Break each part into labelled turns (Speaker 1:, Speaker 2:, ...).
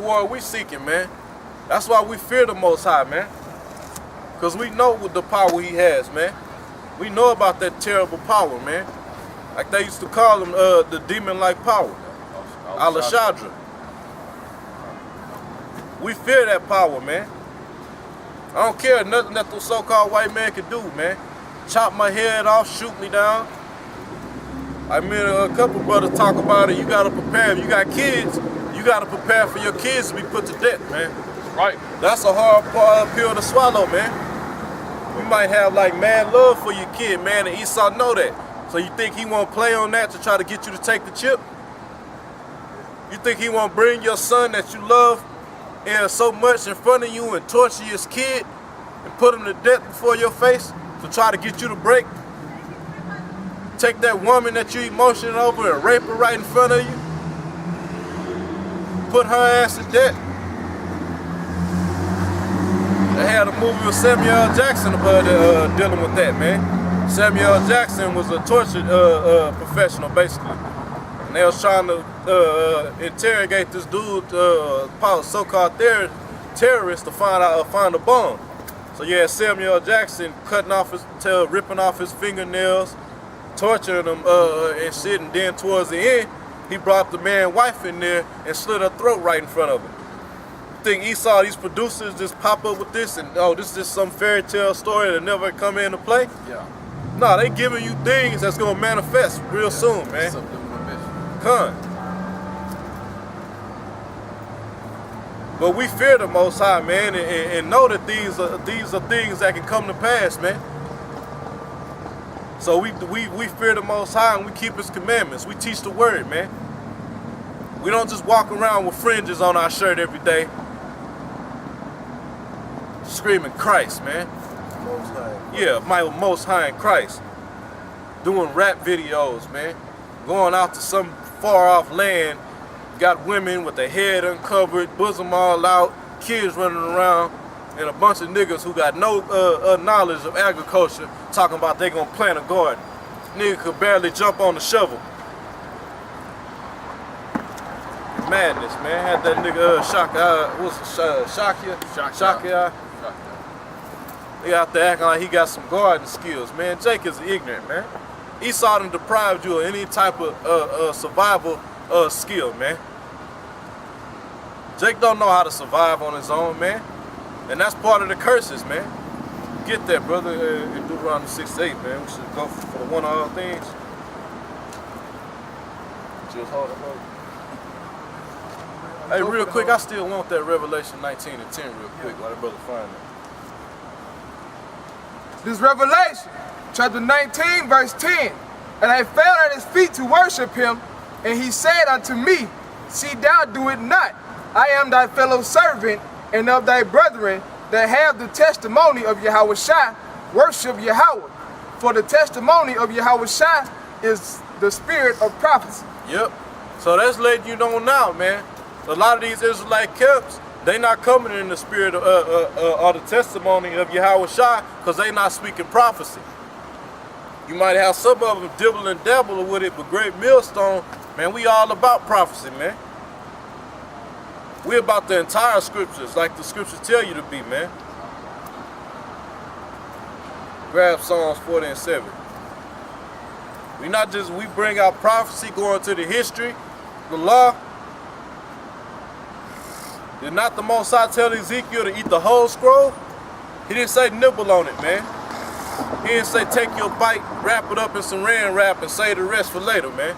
Speaker 1: reward we seeking, man. That's why we fear the Most High, man. Because we know what the power he has, man. We know about that terrible power, man. Like they used to call him the demon-like power. Al-Shadra. We fear that power, man. I don't care nothing that the so-called white man can do, man. Chop my head off, shoot me down. I mean, a couple brothers talk about it. You gotta prepare. If you got kids, you gotta prepare for your kids to be put to death, man.
Speaker 2: Right.
Speaker 1: That's a hard pill to swallow, man. You might have like mad love for your kid, man, and Esau know that. So you think he won't play on that to try to get you to take the chip? You think he won't bring your son that you love and so much in front of you and torture his kid and put him to death before your face to try to get you to break? Take that woman that you're emotional over and rape her right in front of you? Put her ass to death? They had a movie with Samuel L. Jackson about dealing with that, man. Samuel L. Jackson was a torture professional, basically. And they was trying to interrogate this dude, so-called terrorist, to find a bomb. So you had Samuel L. Jackson cutting off his tail, ripping off his fingernails, torturing him and shit. And then towards the end, he brought the man's wife in there and slit her throat right in front of him. You think Esau, these producers just pop up with this and, oh, this is just some fairy tale story that never come into play?
Speaker 2: Yeah.
Speaker 1: No, they giving you things that's gonna manifest real soon, man. Come. But we fear the Most High, man, and know that these are things that can come to pass, man. So we fear the Most High and we keep His commandments. We teach the word, man. We don't just walk around with fringes on our shirt every day, screaming Christ, man.
Speaker 3: Most High.
Speaker 1: Yeah, my Most High in Christ. Doing rap videos, man. Going out to some far off land, got women with their head uncovered, bosom all out, kids running around, and a bunch of niggas who got no knowledge of agriculture talking about they gonna plant a garden. Nigga could barely jump on the shovel. Madness, man. Had that nigga Shaka. He out there acting like he got some garden skills, man. Jake is ignorant, man. Esau done deprived you of any type of survival skill, man. Jake don't know how to survive on his own, man. And that's part of the curses, man. Get that, brother, in Deuteronomy 6:8, man. We should go for the one of all things. Just hold it. Hey, real quick, I still want that Revelation 19:10 real quick while that brother find it.
Speaker 4: This Revelation, chapter 19, verse 10. And I fell at his feet to worship him, and he said unto me, See thou do it not. I am thy fellow servant, and of thy brethren that have the testimony of Yahushua, worship Yahweh. For the testimony of Yahushua is the spirit of prophecy.
Speaker 1: Yep. So that's letting you know now, man. A lot of these Israelite camps, they not coming in the spirit of the testimony of Yahushua because they not speaking prophecy. You might have some of them dibble and dabble with it, but Great Millstone, man, we all about prophecy, man. We about the entire scriptures, like the scriptures tell you to be, man. Grab Psalms 40 and 7. We bring out prophecy going to the history, the law. Did not the Most High tell Ezekiel to eat the whole scroll? He didn't say nibble on it, man. He didn't say take your bite, wrap it up in saran wrap, and save the rest for later, man.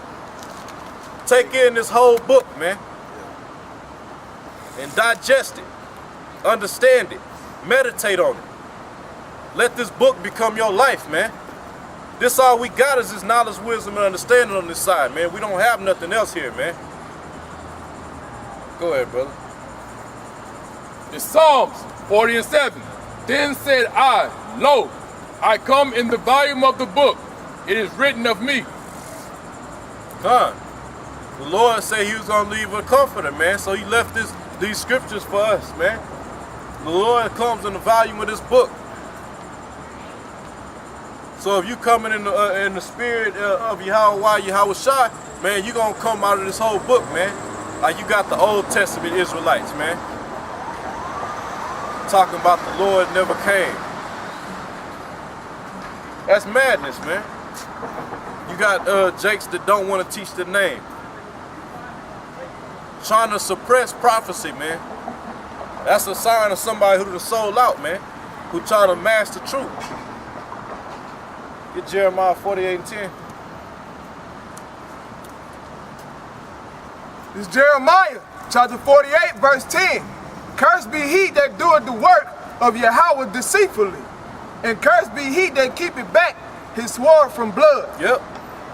Speaker 1: Take in this whole book, man. And digest it. Understand it. Meditate on it. Let this book become your life, man. This all we got is this knowledge, wisdom, and understanding on this side, man. We don't have nothing else here, man. Go ahead, brother.
Speaker 2: It's Psalms 40 and 7. Then said I, Lo, I come in the volume of the book. It is written of me.
Speaker 1: The Lord said he was going to leave a comforter, man. So he left these scriptures for us, man. The Lord comes in the volume of this book. So if you coming in the spirit of Yahushua, man, you're going to come out of this whole book, man. Like you got the Old Testament Israelites, man, talking about the Lord never came. That's madness, man. You got jakes that don't want to teach the name, trying to suppress prophecy, man. That's a sign of somebody who done sold out, man, who trying to mask the truth. Get Jeremiah 48:10.
Speaker 4: This is Jeremiah chapter 48, verse 10. Cursed be he that doeth the work of Yahweh deceitfully, and cursed be he that keepeth back his sword from blood.
Speaker 1: Yep.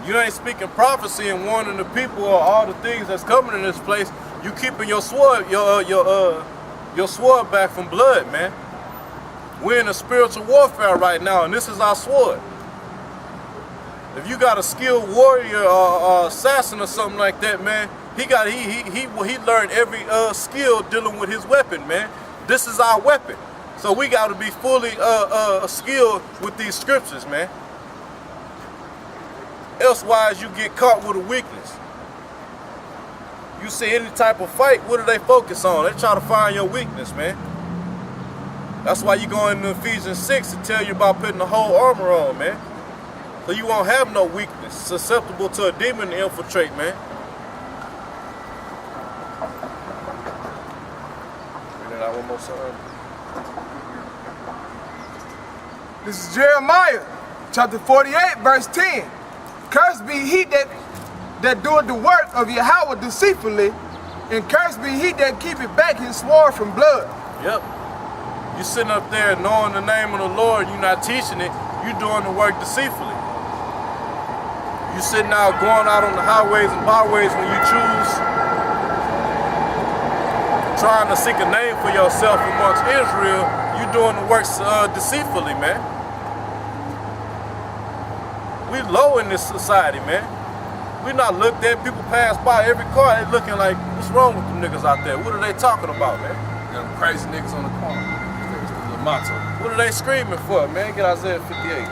Speaker 1: You ain't speaking prophecy and warning the people of all the things that's coming in this place. You keeping your sword, your sword back from blood, man. We're in a spiritual warfare right now, and this is our sword. If you got a skilled warrior or assassin or something like that, man, he learned every skill dealing with his weapon, man. This is our weapon, so we got to be fully skilled with these scriptures, man. Elsewise, you get caught with a weakness. You see any type of fight, what do they focus on? They try to find your weakness, man. That's why you go into Ephesians 6 to tell you about putting the whole armor on, man. So you won't have no weakness, susceptible to a demon to infiltrate, man. Read it out one more time.
Speaker 4: This is Jeremiah chapter 48, verse 10. Cursed be he that doeth the work of Yahweh deceitfully, and cursed be he that keepeth back his sword from blood.
Speaker 1: Yep. You sitting up there knowing the name of the Lord, you're not teaching it, you doing the work deceitfully. You sitting out going out on the highways and byways when you choose, trying to seek a name for yourself amongst Israel, you doing the works deceitfully, man. We low in this society, man. We not looked at. People pass by every car, they looking like, what's wrong with them niggas out there? What are they talking about, man?
Speaker 2: Them crazy niggas on the corner. That's the motto.
Speaker 1: What are they screaming for, man? Get Isaiah 58.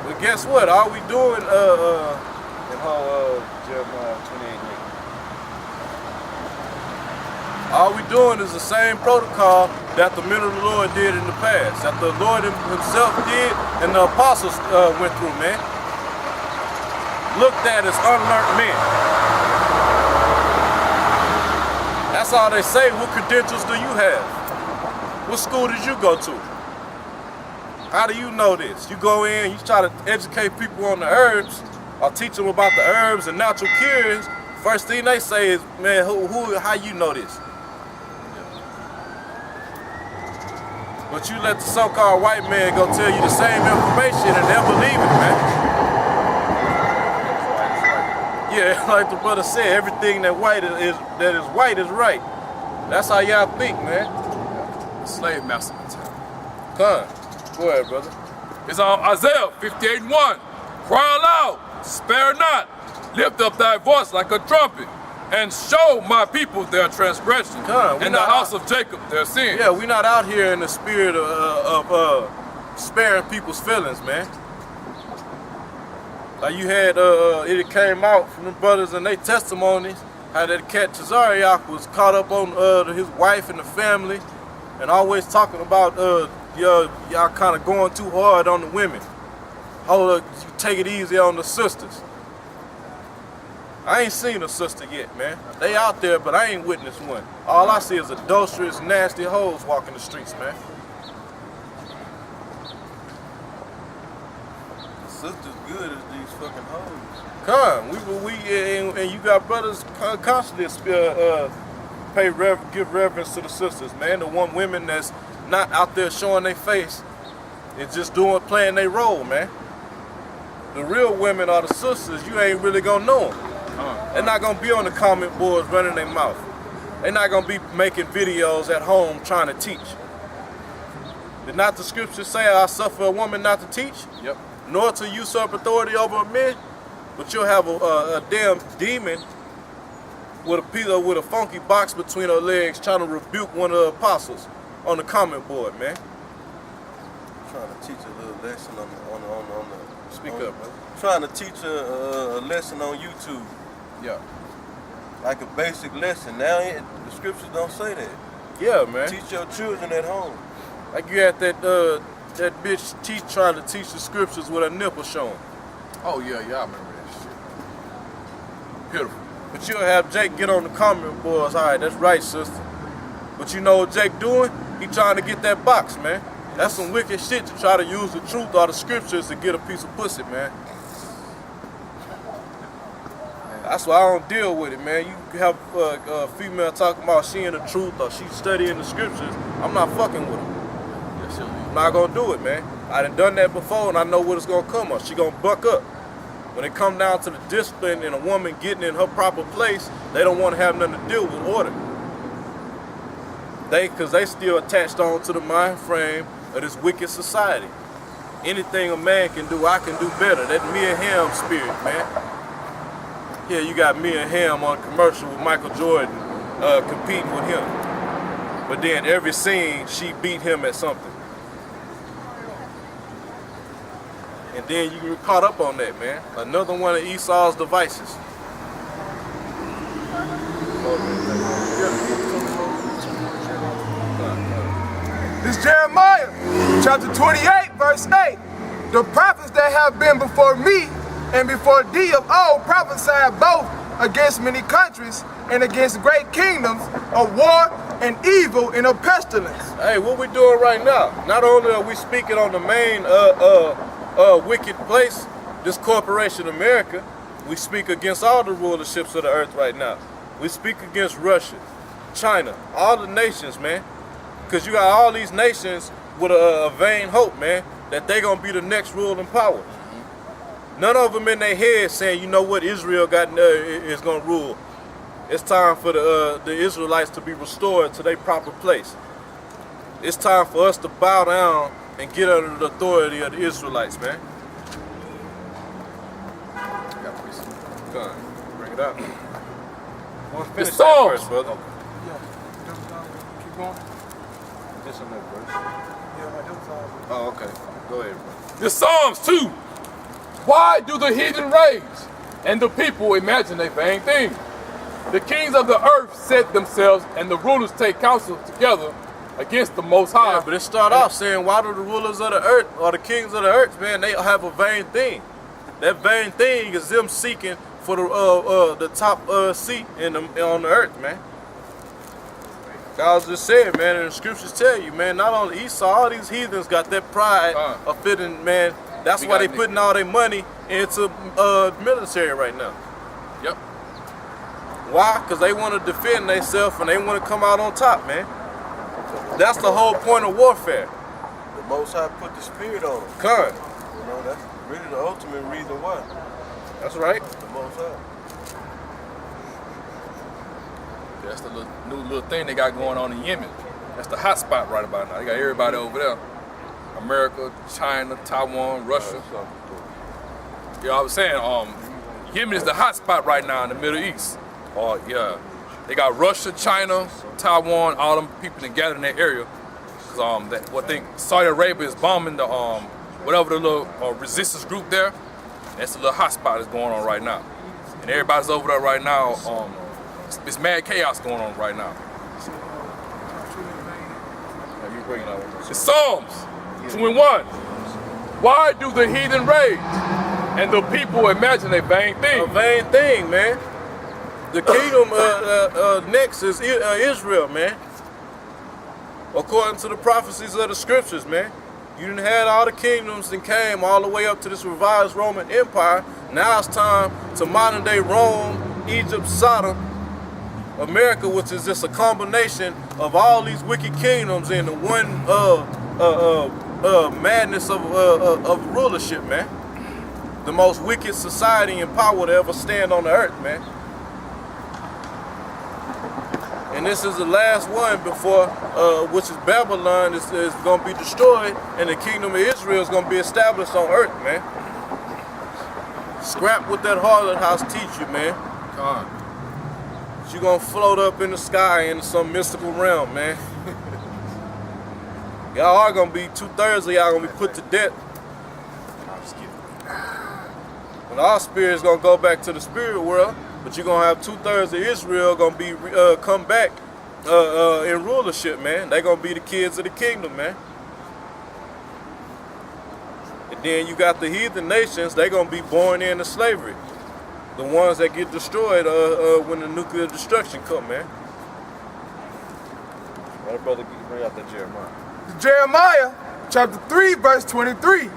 Speaker 1: But guess what? All we doing, Jeremiah 28:8. All we doing is the same protocol that the men of the Lord did in the past, that the Lord himself did and the apostles went through, man. Looked at as unlearned men. That's all they say. What credentials do you have? What school did you go to? How do you know this? You go in, you try to educate people on the herbs or teach them about the herbs and natural cures. First thing they say is, man, how you know this? But you let the so-called white man go tell you the same information and they'll believe it, man. Yeah, like the brother said, everything that is white is right. That's how y'all think, man.
Speaker 2: Slave master mentality.
Speaker 1: Come, go ahead, brother.
Speaker 2: It's on Isaiah 58:1. Cry aloud, spare not, lift up thy voice like a trumpet, and show my people their transgression, and the house of Jacob their sin.
Speaker 1: Yeah, we're not out here in the spirit of sparing people's feelings, man. Like you had, it came out from the brothers and their testimonies, how that cat Chazariak was caught up on his wife and the family, and always talking about y'all kind of going too hard on the women. Hold up, you take it easy on the sisters. I ain't seen a sister yet, man. They out there, but I ain't witnessed one. All I see is adulterous, nasty hoes walking the streets, man.
Speaker 3: The sister's good as these fucking hoes.
Speaker 1: Come, and you got brothers constantly give reverence to the sisters, man. The women that's not out there showing their face and just playing their role, man. The real women are the sisters. You ain't really gonna know them. They're not gonna be on the comment boards running their mouth. They're not gonna be making videos at home trying to teach. Did not the scriptures say, I suffer a woman not to teach?
Speaker 2: Yep.
Speaker 1: Nor to usurp authority over a man? But you'll have a damn demon with a funky box between her legs trying to rebuke one of the apostles on the comment board, man.
Speaker 3: Trying to teach a little lesson on the
Speaker 1: Speak up, man.
Speaker 3: trying to teach a lesson on YouTube.
Speaker 1: Yeah.
Speaker 3: Like a basic lesson. Now the scriptures don't say that.
Speaker 1: Yeah, man.
Speaker 3: Teach your children at home.
Speaker 1: Like you had that bitch trying to teach the scriptures with her nipple showing.
Speaker 2: Oh yeah, I remember that shit. Beautiful.
Speaker 1: But you'll have Jake get on the comment boards. All right, that's right, sister. But you know what Jake doing? He trying to get that box, man. That's some wicked shit to try to use the truth or the scriptures to get a piece of pussy, man. That's why I don't deal with it, man. You have a female talking about she in the truth or she studying the scriptures. I'm not fucking with her.
Speaker 2: Yes, sir.
Speaker 1: I'm not gonna do it, man. I done that before and I know what it's gonna come of. She gonna buck up. When it come down to the discipline and a woman getting in her proper place, they don't want to have nothing to deal with order. Cause they still attached on to the mind frame of this wicked society. Anything a man can do, I can do better. That Mia Hamm spirit, man. Here you got Mia Hamm on a commercial with Michael Jordan competing with him. But then every scene, she beat him at something. And then you get caught up on that, man. Another one of Esau's devices.
Speaker 4: This Jeremiah, chapter 28, verse 8. The prophets that have been before me and before thee of old prophesied both against many countries and against great kingdoms of war and evil and of pestilence.
Speaker 1: Hey, what we doing right now? Not only are we speaking on the main wicked place, this corporation America, we speak against all the rulerships of the earth right now. We speak against Russia, China, all the nations, man. Because you got all these nations with a vain hope, man, that they gonna be the next ruling power. None of them in their head saying, you know what, Israel is gonna rule. It's time for the Israelites to be restored to their proper place. It's time for us to bow down and get under the authority of the Israelites, man. Go on, bring it up.
Speaker 2: The Psalms.
Speaker 1: First, brother.
Speaker 4: Keep going.
Speaker 1: This on that verse.
Speaker 4: Yeah, that was all.
Speaker 1: Oh, okay. Go ahead, bro.
Speaker 2: The Psalms 2. Why do the heathen rage and the people imagine a vain thing? The kings of the earth set themselves and the rulers take counsel together against the Most High.
Speaker 1: Yeah, but it start off saying, why do the rulers of the earth or the kings of the earth, man, they have a vain thing. That vain thing is them seeking for the top seat on the earth, man. I was just saying, man, and the scriptures tell you, man, not only Esau, all these heathens got that pride of fitting, man. That's why they putting all their money into military right now.
Speaker 2: Yep.
Speaker 1: Why? Because they want to defend themselves and they want to come out on top, man. That's the whole point of warfare.
Speaker 3: The Most High put the spirit on them.
Speaker 1: Con.
Speaker 3: You know, that's really the ultimate reason why.
Speaker 1: That's right.
Speaker 3: The Most High.
Speaker 2: That's the new little thing they got going on in Yemen. That's the hot spot right about now. They got everybody over there. America, China, Taiwan, Russia. Yeah, I was saying, Yemen is the hot spot right now in the Middle East. Yeah, they got Russia, China, Taiwan, all them people that gather in that area. Cause Saudi Arabia is bombing the whatever the little resistance group there. That's the little hot spot that's going on right now, and everybody's over there right now. It's mad chaos going on right now. The Psalms 21. Why do the heathen rage and the people imagine a vain thing?
Speaker 1: A vain thing, man. The kingdom next is Israel, man. According to the prophecies of the scriptures, man. You done had all the kingdoms and came all the way up to this revised Roman Empire. Now it's time to modern day Rome, Egypt, Sodom, America, which is just a combination of all these wicked kingdoms in the one madness of rulership, man. The most wicked society and power to ever stand on the earth, man. And this is the last one before, which is Babylon, is going to be destroyed, and the kingdom of Israel is going to be established on earth, man. Scrap what that harlot house teach you, man. You're going to float up in the sky into some mystical realm, man. Y'all are going to be, 2/3 of y'all going to be put to death. And our spirit's gonna go back to the spirit world, but you're gonna have 2/3 of Israel gonna be come back in rulership, man. They gonna be the kids of the kingdom, man. And then you got the heathen nations, they gonna be born into slavery. The ones that get destroyed when the nuclear destruction come, man. My brother, bring out that Jeremiah.
Speaker 4: Jeremiah chapter 3, verse 23.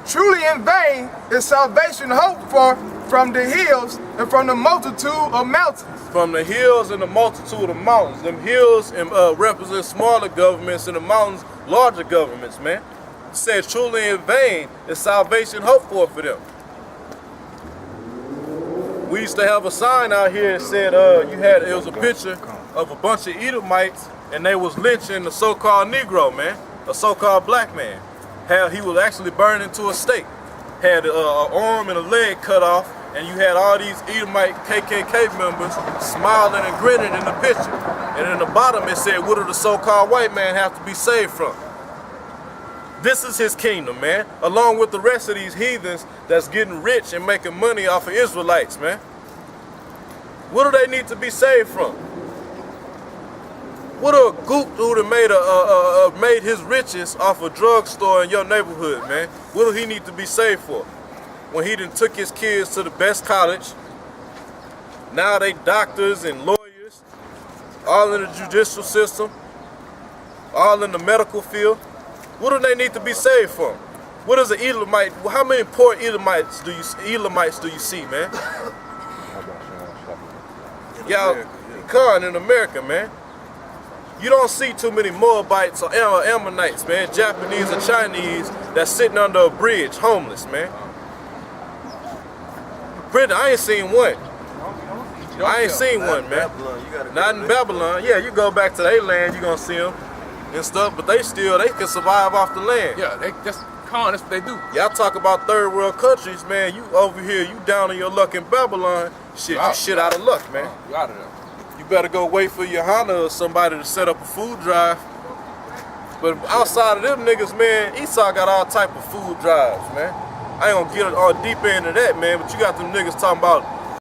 Speaker 4: Truly in vain is salvation hoped for from the hills and from the multitude of mountains.
Speaker 1: From the hills and the multitude of mountains. Them hills represent smaller governments and the mountains larger governments, man. It says truly in vain is salvation hoped for them. We used to have a sign out here that said it was a picture of a bunch of Edomites and they was lynching the so-called Negro, man, a so-called black man. How he was actually burned into a stake. Had an arm and a leg cut off, and you had all these Edomite KKK members smiling and grinning in the picture. And in the bottom it said, what do the so-called white man have to be saved from? This is his kingdom, man, along with the rest of these heathens that's getting rich and making money off of Israelites, man. What do they need to be saved from? What a goop dude that made his riches off a drugstore in your neighborhood, man? What do he need to be saved for? When he done took his kids to the best college, now they doctors and lawyers, all in the judicial system, all in the medical field. What do they need to be saved from? What is an Elamite? How many poor Elamites do you see, man? Y'all, in America, man. You don't see too many Moabites or Ammonites, man, Japanese or Chinese that's sitting under a bridge, homeless, man. Britain, I ain't seen one. I ain't seen one, man. Not in Babylon. Yeah, you go back to their land, you gonna see them and stuff, but they can survive off the land.
Speaker 2: Yeah, that's what they do.
Speaker 1: Y'all talk about third world countries, man. You over here, you down on your luck in Babylon. Shit, you shit out of luck, man.
Speaker 2: You out of there.
Speaker 1: You better go wait for your Honda or somebody to set up a food drive. But outside of them niggas, man, Esau got all type of food drives, man. I ain't gonna get all deep into that, man, but you got them niggas talking about